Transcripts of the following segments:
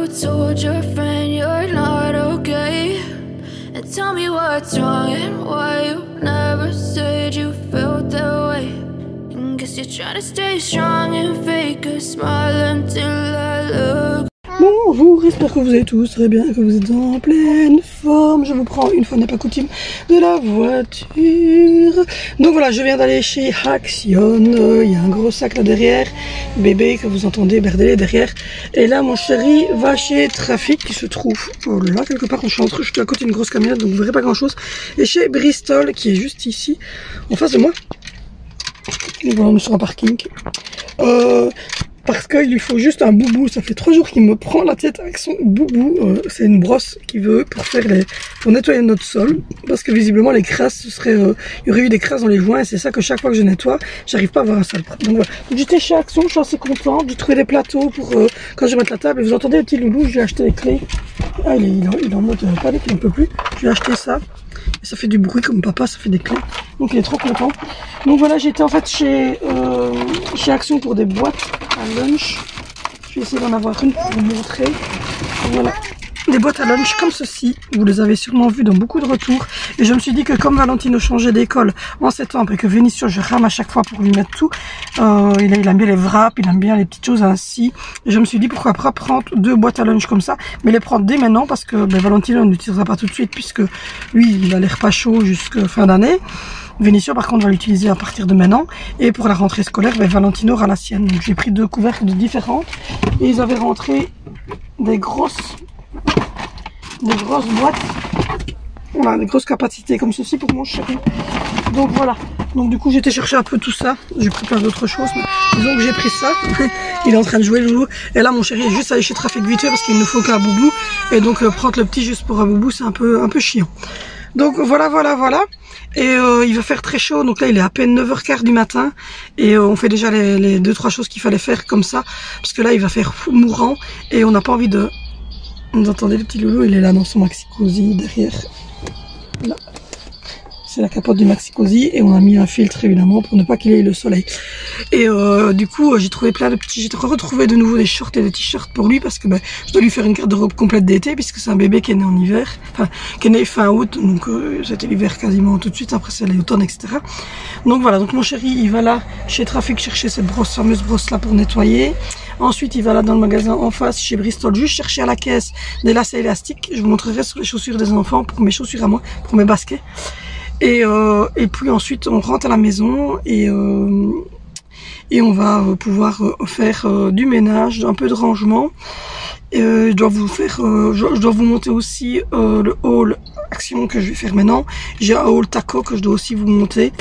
told your friend you're not okay? And tell me what's wrong and why you never said you felt that way. And guess you're trying to stay strong and fake a smile until I look. Bonjour, j'espère que vous allez tous très bien, que vous êtes en pleine forme. Je vous prends, une fois n'est pas coutume, de la voiture. Donc voilà, je viens d'aller chez Action. Il y a un gros sac là derrière, bébé que vous entendez berder derrière. Et là, mon chéri va chez Trafic qui se trouve là quelque part. Je suis à côté d'une grosse camionnette, donc vous verrez pas grand chose. Et chez Bristol qui est juste ici, en face de moi. Donc voilà, on est sur un parking. Parce qu'il lui faut juste un boubou. Ça fait 3 jours qu'il me prend la tête avec son boubou. C'est une brosse qu'il veut pour nettoyer notre sol. Parce que visiblement les crasses, il y aurait eu des crasses dans les joints. Et c'est ça que chaque fois que je nettoie, j'arrive pas à avoir un sale propre. Donc voilà. J'étais chez Action, je suis assez contente. J'ai trouvé des plateaux pour quand je vais mettre la table. Et vous entendez le petit loulou, j'ai acheté les clés. Ah, il est en mode panique, il n'en peut plus. J'ai acheté ça. Et ça fait du bruit comme papa, ça fait des clés. Donc il est trop content. Donc voilà, j'étais en fait chez Action pour des boîtes à lunch. Je vais essayer d'en avoir une pour vous montrer. Voilà, des boîtes à lunch comme ceci. Vous les avez sûrement vues dans beaucoup de retours. Et je me suis dit que comme Valentino changeait d'école en septembre et que Vénissieux, je rame à chaque fois pour lui mettre tout. Il aime bien les wraps, il aime bien les petites choses ainsi. Et je me suis dit pourquoi pas prendre 2 boîtes à lunch comme ça. Mais les prendre dès maintenant parce que Valentino n'utilisera pas tout de suite puisque lui, il a l'air pas chaud jusqu'à fin d'année. Vénissieux par contre va l'utiliser à partir de maintenant. Et pour la rentrée scolaire, Valentino aura la sienne. Donc j'ai pris 2 couvercles différentes. Et ils avaient rentré des grosses boîtes. Voilà, des grosses capacités comme ceci pour mon chéri. Donc voilà. Donc du coup j'étais chercher un peu tout ça. J'ai pris plein d'autres choses. Mais disons que j'ai pris ça. Il est en train de jouer le loulou. Et là mon chéri est juste allé chez Trafic vite fait parce qu'il ne faut qu'un boubou. Et donc prendre le petit juste pour un boubou c'est un peu chiant. Donc voilà. Et il va faire très chaud, donc là il est à peine 9h15 du matin et on fait déjà les 2-3 choses qu'il fallait faire comme ça parce que là il va faire fou mourant et on n'a pas envie de... Vous entendez le petit loulou, il est là dans son maxi cosy derrière. Là. C'est la capote du maxi cosy et on a mis un filtre évidemment pour ne pas qu'il ait le soleil. Et du coup j'ai trouvé plein de petits, j'ai retrouvé de nouveau des shorts et des t-shirts pour lui parce que je dois lui faire une garde-robe complète d'été puisque c'est un bébé qui est né en hiver, enfin qui est né fin août, donc c'était l'hiver quasiment tout de suite, après c'est l'automne etc. Donc voilà, donc mon chéri il va là chez Trafic chercher cette fameuse brosse là pour nettoyer. Ensuite il va là dans le magasin en face chez Bristol juste chercher à la caisse des lacets élastiques. Je vous montrerai sur les chaussures des enfants pour mes chaussures à moi, pour mes baskets. Et puis ensuite on rentre à la maison et on va pouvoir faire du ménage, un peu de rangement. Je dois vous monter aussi le haul Action que je vais faire maintenant. J'ai un haul taco que je dois aussi vous monter.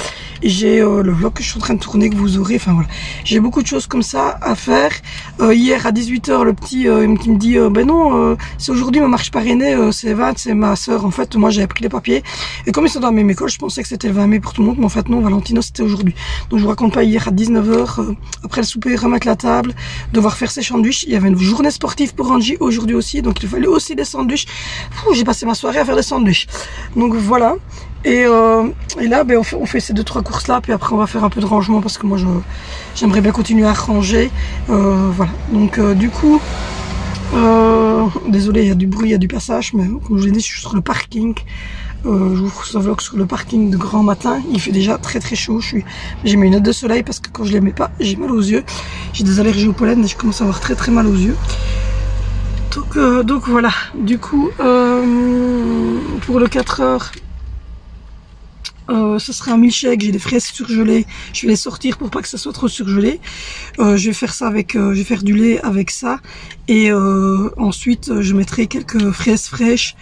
J'ai le vlog que je suis en train de tourner que vous aurez. Enfin voilà, j'ai beaucoup de choses comme ça à faire. Hier à 18h, le petit qui me dit ben non, c'est aujourd'hui ma marche parrainée, c'est 20, c'est ma soeur. En fait, moi j'avais pris les papiers et comme ils sont dans la même école, je pensais que c'était le 20 mai pour tout le monde, mais en fait non, Valentino c'était aujourd'hui. Donc je vous raconte pas, hier à 19h, après le souper, remettre la table, devoir faire ses sandwichs. Il y avait une journée sportive pour Angie aujourd'hui aussi, donc il fallait aussi des sandwichs. J'ai passé ma soirée à faire des sandwichs. Donc voilà. Et là on fait ces 2-3 courses là, puis après on va faire un peu de rangement parce que moi j'aimerais bien continuer à ranger. Voilà, donc du coup désolé, il y a du bruit, il y a du passage, mais comme je vous l'ai dit, je suis sur le parking. Je vous ferai ce vlog sur le parking de grand matin. Il fait déjà très chaud. J'ai mis une lunettes de soleil parce que quand je les mets pas, j'ai mal aux yeux. J'ai des allergies au pollen et je commence à avoir très mal aux yeux. Donc voilà, du coup pour le 4 heures ce sera un milkshake. J'ai des fraises surgelées, je vais les sortir pour pas que ça soit trop surgelé. Je vais faire ça avec, je vais faire du lait avec ça et ensuite je mettrai quelques fraises fraîches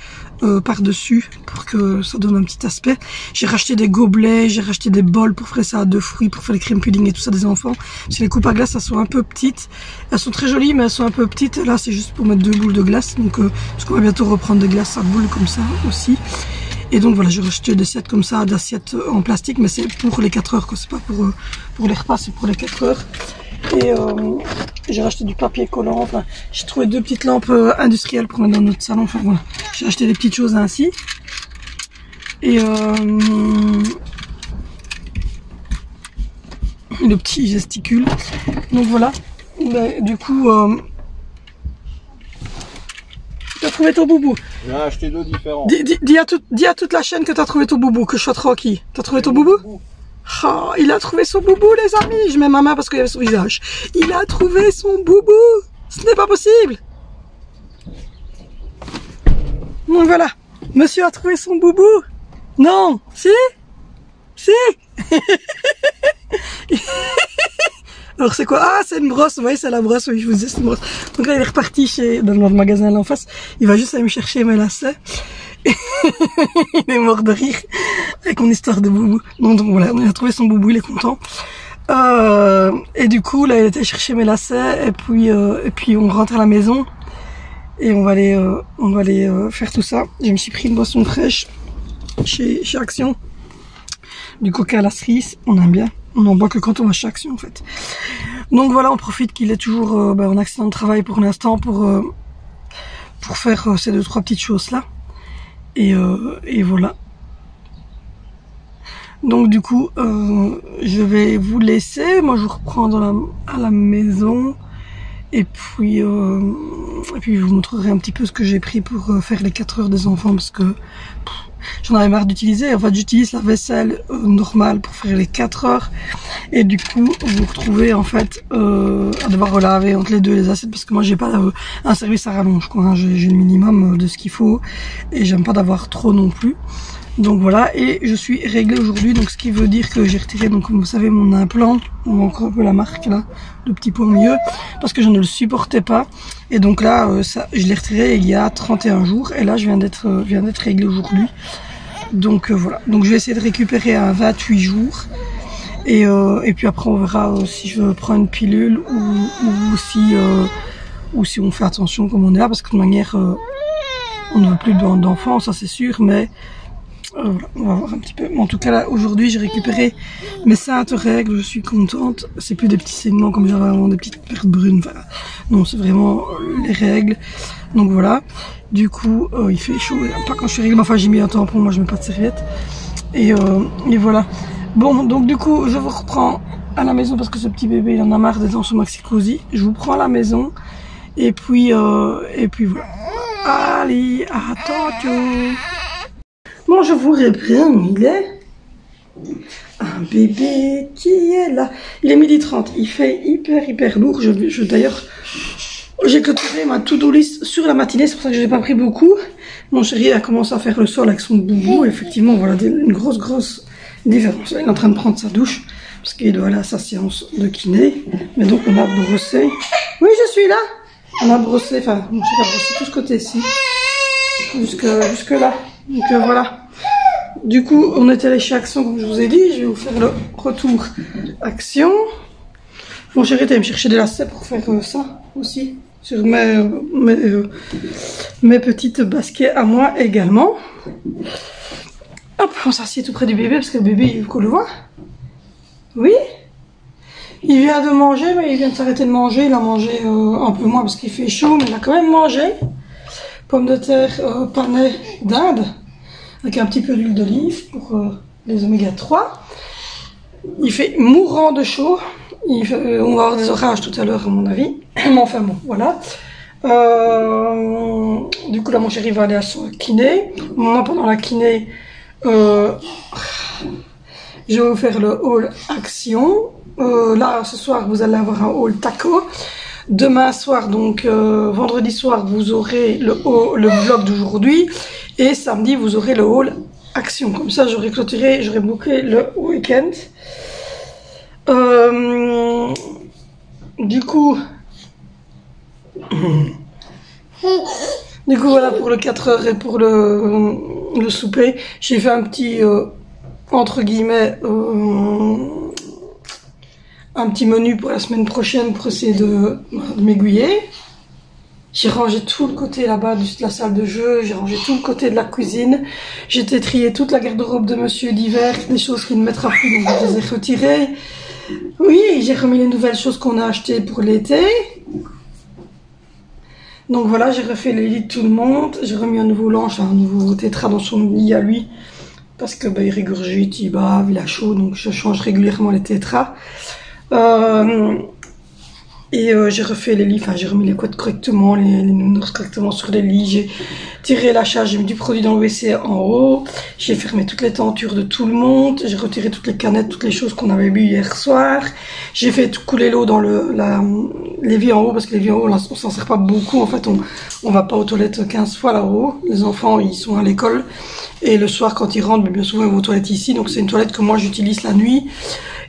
par dessus pour que ça donne un petit aspect. J'ai racheté des gobelets, j'ai racheté des bols pour faire ça à 2 fruits, pour faire les crèmes pudding et tout ça des enfants. Si les coupes à glace elles sont un peu petites, elles sont très jolies mais elles sont un peu petites. Là c'est juste pour mettre 2 boules de glace, donc parce qu'on va bientôt reprendre des glaces à boules comme ça aussi. Et donc voilà, j'ai racheté des sets comme ça d'assiettes en plastique, mais c'est pour les 4 heures, c'est pas pour les repas, c'est pour les 4 heures. Et j'ai racheté du papier collant, enfin j'ai trouvé 2 petites lampes industrielles pour mettre dans notre salon, enfin voilà, j'ai acheté des petites choses ainsi. Et le petit gesticule, donc voilà. Mais, du coup trouvé ton boubou? J'en ai acheté 2 différents. Dis à toute la chaîne que t'as trouvé ton boubou, que je sois tranquille. T'as trouvé ton boubou? Oh, il a trouvé son boubou, les amis. Je mets ma main parce qu'il y avait son visage. Il a trouvé son boubou. Ce n'est pas possible. Donc voilà. Monsieur a trouvé son boubou. Non. Si? Si? Alors c'est quoi? Ah, c'est une brosse. Oui, c'est la brosse. Oui, je vous disais, c'est une brosse. Donc là, il est reparti dans le magasin là en face. Il va juste aller me chercher mes lacets. Il est mort de rire avec mon histoire de boubou. Donc voilà, on a trouvé son boubou, il est content. Et du coup, là, il était chercher mes lacets et puis on rentre à la maison et on va aller faire tout ça. Je me suis pris une boisson fraîche chez Action, du coca à la cerise, on aime bien. On n'en boit que quand on va chez Action en fait. Donc voilà, on profite qu'il est toujours en accident de travail pour l'instant pour faire ces 2-3 petites choses là. Et voilà. Donc du coup, je vais vous laisser. Moi, je vous reprends à la maison. Et puis je vous montrerai un petit peu ce que j'ai pris pour faire les 4 heures des enfants. Parce que j'en avais marre d'utiliser. En fait, j'utilise la vaisselle normale pour faire les 4 heures. Et du coup, vous vous retrouvez en fait à devoir relaver entre les deux les assiettes. Parce que moi, j'ai pas un service à rallonge, quoi. Hein. J'ai le minimum de ce qu'il faut. Et j'aime pas d'avoir trop non plus. Donc voilà, et je suis réglée aujourd'hui, donc ce qui veut dire que j'ai retiré, donc comme vous savez, mon implant, on voit encore un peu la marque là, le petit point au milieu, parce que je ne le supportais pas. Et donc là, je l'ai retiré il y a 31 jours, et là je viens d'être réglée aujourd'hui. Donc voilà, donc je vais essayer de récupérer à 28 jours, et puis après on verra si je prends une pilule ou si on fait attention comme on est là, parce que de toute manière, on ne veut plus d'enfants, ça c'est sûr, mais... Voilà, on va voir un petit peu. En tout cas, là, aujourd'hui, j'ai récupéré mes saintes règles. Je suis contente. C'est plus des petits saignements comme j'avais avant, des petites pertes brunes. Enfin, non, c'est vraiment les règles. Donc voilà. Du coup, il fait chaud. Pas quand je suis réglée. Enfin, j'ai mis un tampon. Moi, je mets pas de serviette. Et voilà. Bon, donc du coup, je vous reprends à la maison parce que ce petit bébé, il en a marre d'être dans son maxi-cosy. Je vous prends à la maison. Et puis voilà. Allez, à tantôt. Bon, je vous reprends, il est un bébé qui est là. Il est 12h30, il fait hyper lourd. D'ailleurs, j'ai clôturé ma to-do list sur la matinée, c'est pour ça que je n'ai pas pris beaucoup. Mon chéri a commencé à faire le sol avec son boubou. Effectivement, voilà une grosse différence. Il est en train de prendre sa douche parce qu'il doit aller à sa séance de kiné. Mais donc, on a brossé. Oui, je suis là. On a brossé, enfin, mon chéri a brossé tout ce côté-ci. Jusque là. Donc voilà. Du coup, on est allé chez Action, comme je vous ai dit. Je vais vous faire le retour Action. Mon chéri était allé me chercher des lacets pour faire ça aussi. Sur mes petites baskets à moi également. Hop, on s'assied tout près du bébé parce que le bébé, il veut qu'on le voit. Oui. Il vient de manger, mais il vient de s'arrêter de manger. Il a mangé un peu moins parce qu'il fait chaud, mais il a quand même mangé. Pommes de terre panées d'Inde, avec un petit peu d'huile d'olive pour les oméga 3. Il fait mourant de chaud. On va avoir des orages tout à l'heure à mon avis. Mais enfin bon, voilà. Du coup là mon chéri va aller à son kiné. Moi pendant la kiné, je vais vous faire le haul Action. Là ce soir vous allez avoir un haul taco. Demain soir, donc vendredi soir, vous aurez le vlog d'aujourd'hui. Et samedi, vous aurez le haul Action. Comme ça, j'aurai clôturé, j'aurai bouclé le week-end. Du coup, voilà pour le 4 heures et pour le souper. J'ai fait un petit, entre guillemets, un petit menu pour la semaine prochaine pour essayer de m'aiguiller. J'ai rangé tout le côté là-bas de la salle de jeu, j'ai rangé tout le côté de la cuisine. J'ai trié toute la garde-robe de monsieur d'hiver, des choses qu'il ne mettra plus, donc je les ai retirées. Oui, j'ai remis les nouvelles choses qu'on a achetées pour l'été. Donc voilà, j'ai refait les lits de tout le monde. J'ai remis un nouveau linge, un nouveau tétra dans son lit à lui. Parce que il régurgite, il bave, il a chaud, donc je change régulièrement les tétras. Et j'ai refait les lits, enfin j'ai remis les couettes correctement, les nounours correctement sur les lits. J'ai tiré la charge, j'ai mis du produit dans le WC en haut. J'ai fermé toutes les tentures de tout le monde. J'ai retiré toutes les canettes, toutes les choses qu'on avait bu hier soir. J'ai fait couler l'eau dans l'évier en haut, parce que l'évier en haut, on s'en sert pas beaucoup. En fait, on va pas aux toilettes 15 fois là-haut. Les enfants, ils sont à l'école. Et le soir, quand ils rentrent, mais bien souvent, ils vont aux toilettes ici. Donc c'est une toilette que moi, j'utilise la nuit.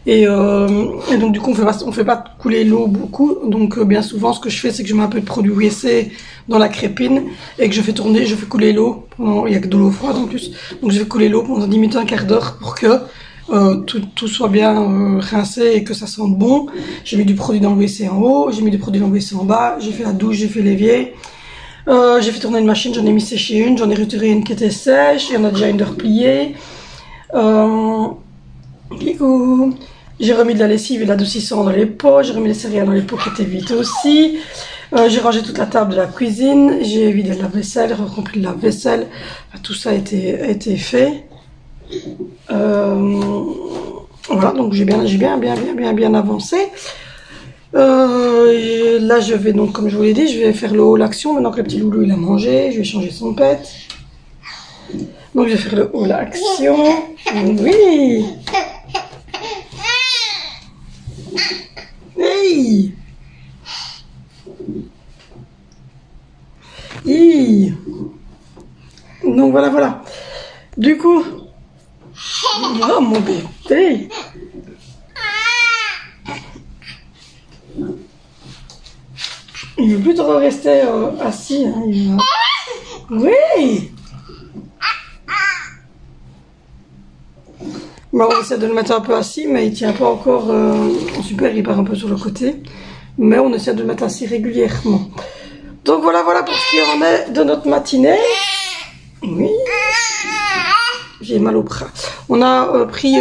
Et donc du coup on fait pas couler l'eau beaucoup, donc bien souvent ce que je fais c'est que je mets un peu de produit WC dans la crépine et que je fais tourner, je fais couler l'eau pendant, il y a que de l'eau froide en plus, donc je fais couler l'eau pendant 10 minutes, un quart d'heure pour que tout soit bien rincé et que ça sente bon. J'ai mis du produit dans le WC en haut, j'ai mis du produit dans le WC en bas, j'ai fait la douche, j'ai fait l'évier. J'ai fait tourner une machine, j'en ai mis sécher une, j'en ai retiré une qui était sèche, il y en a déjà une de repliée. J'ai remis de la lessive et de l'adoucissant dans les pots, j'ai remis les céréales dans les pots qui étaient vides aussi. J'ai rangé toute la table de la cuisine, j'ai vidé le lave-vaisselle, rempli le lave-vaisselle. Enfin, tout ça a été fait. Voilà, donc j'ai bien avancé. Là, je vais donc, comme je vous l'ai dit, je vais faire le haul action. Maintenant que le petit loulou il a mangé, je vais changer son pet. Donc je vais faire le haul action. Oui. Hey! Hey! Donc voilà. Du coup, oh mon bébé! Il veut plus trop rester assis. Hein, oui! Bon, on essaie de le mettre un peu assis, mais il tient pas encore super, il part un peu sur le côté. Mais on essaie de le mettre assis régulièrement. Donc voilà pour ce qui en est de notre matinée. Oui. J'ai mal au bras. On a pris...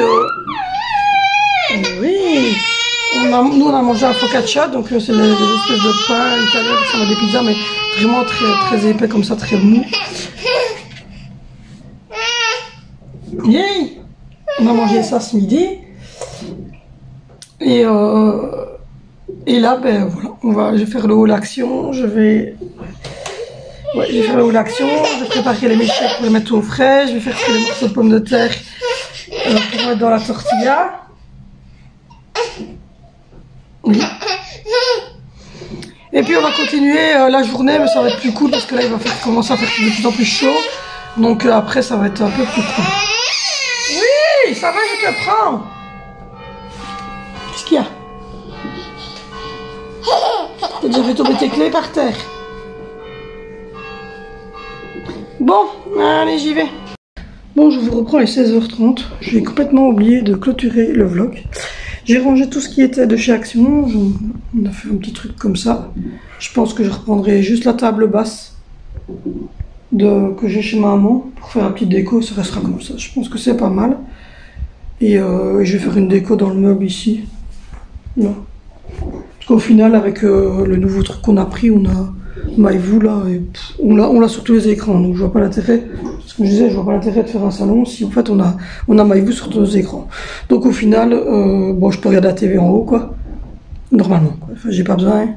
oui. Nous, on a mangé un focaccia, donc c'est des espèces de pain italien, on a des pizzas, mais vraiment très épais, comme ça, très mou. Yay! On a mangé ça ce midi. Et là, ben voilà, je vais faire le haul action. Je vais faire le haul action. Je vais préparer les méchets pour les mettre au frais. Je vais faire les morceaux de pommes de terre pour mettre dans la tortilla. Oui. Et puis on va continuer la journée, mais ça va être plus cool parce que là il va commencer à faire de plus en plus chaud. Donc après ça va être un peu plus cool. Oui, ça va, je te prends. Qu'est-ce qu'il y a? T'as déjà fait tomber tes clés par terre. Bon, allez, j'y vais. Bon, je vous reprends les 16h30. J'ai complètement oublié de clôturer le vlog. J'ai rangé tout ce qui était de chez Action. On a fait un petit truc comme ça. Je pense que je reprendrai juste la table basse que j'ai chez maman pour faire un petit déco. Ça restera comme ça. Je pense que c'est pas mal. Et je vais faire une déco dans le meuble ici. Là. Parce qu'au final, avec le nouveau truc qu'on a pris, on a MyVoo là. Et on l'a sur tous les écrans. Donc je vois pas l'intérêt. Parce que je disais, je vois pas l'intérêt de faire un salon si en fait on a MyVoo sur tous les écrans. Donc au final, bon, je peux regarder la TV en haut, quoi. Normalement. Enfin, j'ai pas besoin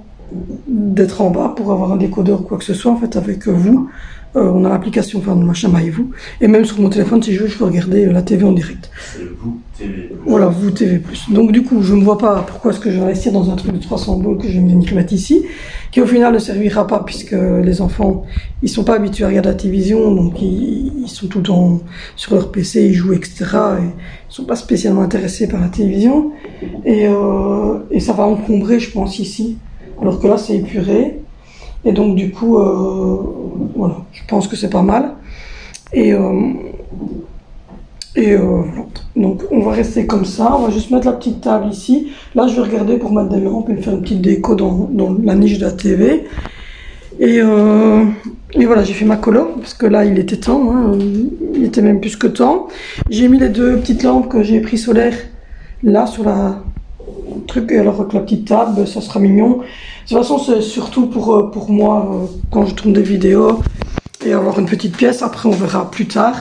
d'être en bas pour avoir un décodeur ou quoi que ce soit. En fait, avec vous, on a l'application, enfin, le machin MyVoo. Et même sur mon téléphone, si je veux, je peux regarder la TV en direct. C'est Vous TV+. Voilà, Vous TV+. Donc du coup, je ne vois pas pourquoi est-ce que je vais investir dans un truc de 300 boules que je vais venir mettre ici, qui au final ne servira pas puisque les enfants, ils sont pas habitués à regarder la télévision, donc ils sont tout le temps sur leur PC, ils jouent, etc. Et ils sont pas spécialement intéressés par la télévision. Et ça va encombrer, je pense, ici. Alors que là, c'est épuré. Et donc du coup, voilà, je pense que c'est pas mal. Et voilà. Donc on va rester comme ça, on va juste mettre la petite table ici. Là je vais regarder pour mettre des lampes et faire une petite déco dans la niche de la TV. Et voilà, j'ai fait ma colo, parce que là il était temps, hein, il était même plus que temps. J'ai mis les deux petites lampes que j'ai pris solaires là sur la truc, et alors avec la petite table, ça sera mignon. De toute façon c'est surtout pour moi quand je tourne des vidéos et avoir une petite pièce. Après on verra plus tard.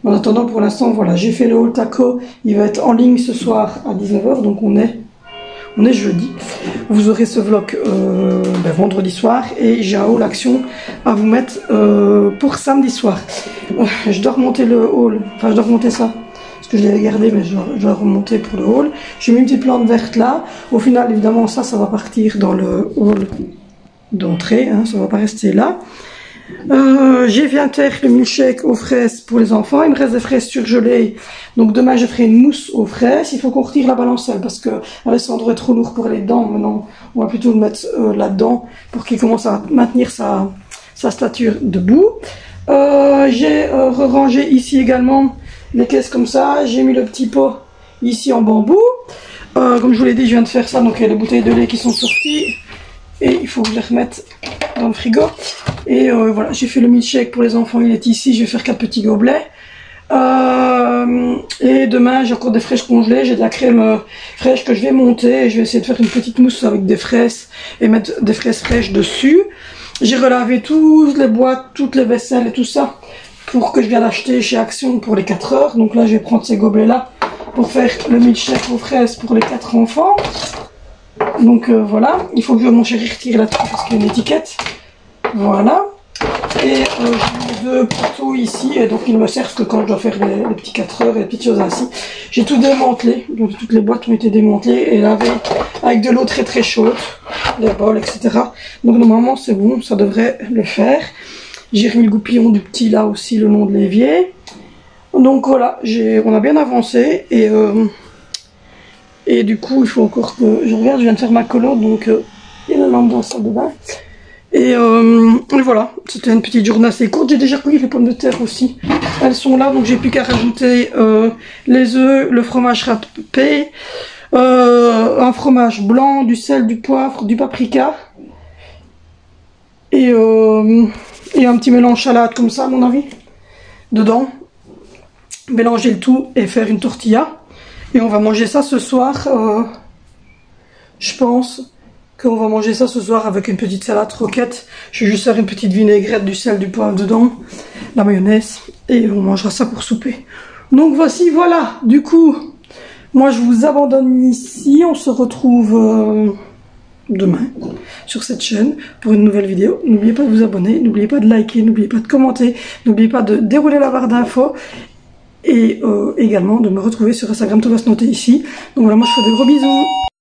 Mais en attendant, pour l'instant, voilà, j'ai fait le haul taco. Il va être en ligne ce soir à 19h, donc on est On est jeudi. Vous aurez ce vlog vendredi soir et j'ai un haul action à vous mettre pour samedi soir. Je dois remonter le haul, enfin je dois remonter ça. Parce que je l'avais gardé, mais je dois remonter pour le haul. J'ai mis une petite plante verte là. Au final, évidemment, ça va partir dans le haul d'entrée. Hein, ça va pas rester là. J'ai fait terre le milkshake aux fraises pour les enfants. Il me reste des fraises surgelées. Donc demain, je ferai une mousse aux fraises. Il faut qu'on retire la balancelle parce que Alessandro est trop lourd pour aller dedans. Maintenant, on va plutôt le mettre là-dedans pour qu'il commence à maintenir sa stature debout. J'ai rangé ici également les caisses comme ça. J'ai mis le petit pot ici en bambou. Comme je vous l'ai dit, je viens de faire ça. Donc il y a les bouteilles de lait qui sont sorties. Et il faut que je les remette dans le frigo. Et voilà, j'ai fait le milkshake pour les enfants. Il est ici. Je vais faire 4 petits gobelets. Et demain, j'ai encore des fraises congelées. J'ai de la crème fraîche que je vais monter. Et je vais essayer de faire une petite mousse avec des fraises. Et mettre des fraises fraîches dessus. J'ai relavé toutes les boîtes, toutes les vaisselles et tout ça. Pour que je vienne acheter chez Action pour les 4 heures. Donc là, je vais prendre ces gobelets-là pour faire le milkshake aux fraises pour les 4 enfants. Donc voilà, il faut que mon chéri retire là-dessus parce qu'il y a une étiquette. Voilà. Et j'ai 2 poteaux ici, et donc ils ne me servent que quand je dois faire les petits 4 heures et les petites choses ainsi. J'ai tout démantelé, donc toutes les boîtes ont été démantelées et lavées avec de l'eau très très chaude, les bols, etc. Donc normalement c'est bon, ça devrait le faire. J'ai remis le goupillon du petit là aussi le long de l'évier. Donc voilà, on a bien avancé et du coup il faut encore que je regarde, je viens de faire ma colo, donc il y a la lampe dans la salle de bain. Et voilà, c'était une petite journée assez courte. J'ai déjà cueilli les pommes de terre aussi, elles sont là, donc j'ai plus qu'à rajouter les œufs, le fromage râpé, un fromage blanc, du sel, du poivre, du paprika et un petit mélange salade comme ça à mon avis dedans. Mélanger le tout et faire une tortilla. Et on va manger ça ce soir. Je pense qu'on va manger ça ce soir avec une petite salade roquette. Je vais juste faire une petite vinaigrette, du sel, du poivre dedans, la mayonnaise. Et on mangera ça pour souper. Donc voici, voilà. Du coup, moi je vous abandonne ici. On se retrouve demain sur cette chaîne pour une nouvelle vidéo. N'oubliez pas de vous abonner, n'oubliez pas de liker, n'oubliez pas de commenter, n'oubliez pas de dérouler la barre d'infos. Et également de me retrouver sur Instagram, tout va se noter ici. Donc voilà, moi je fais de gros bisous.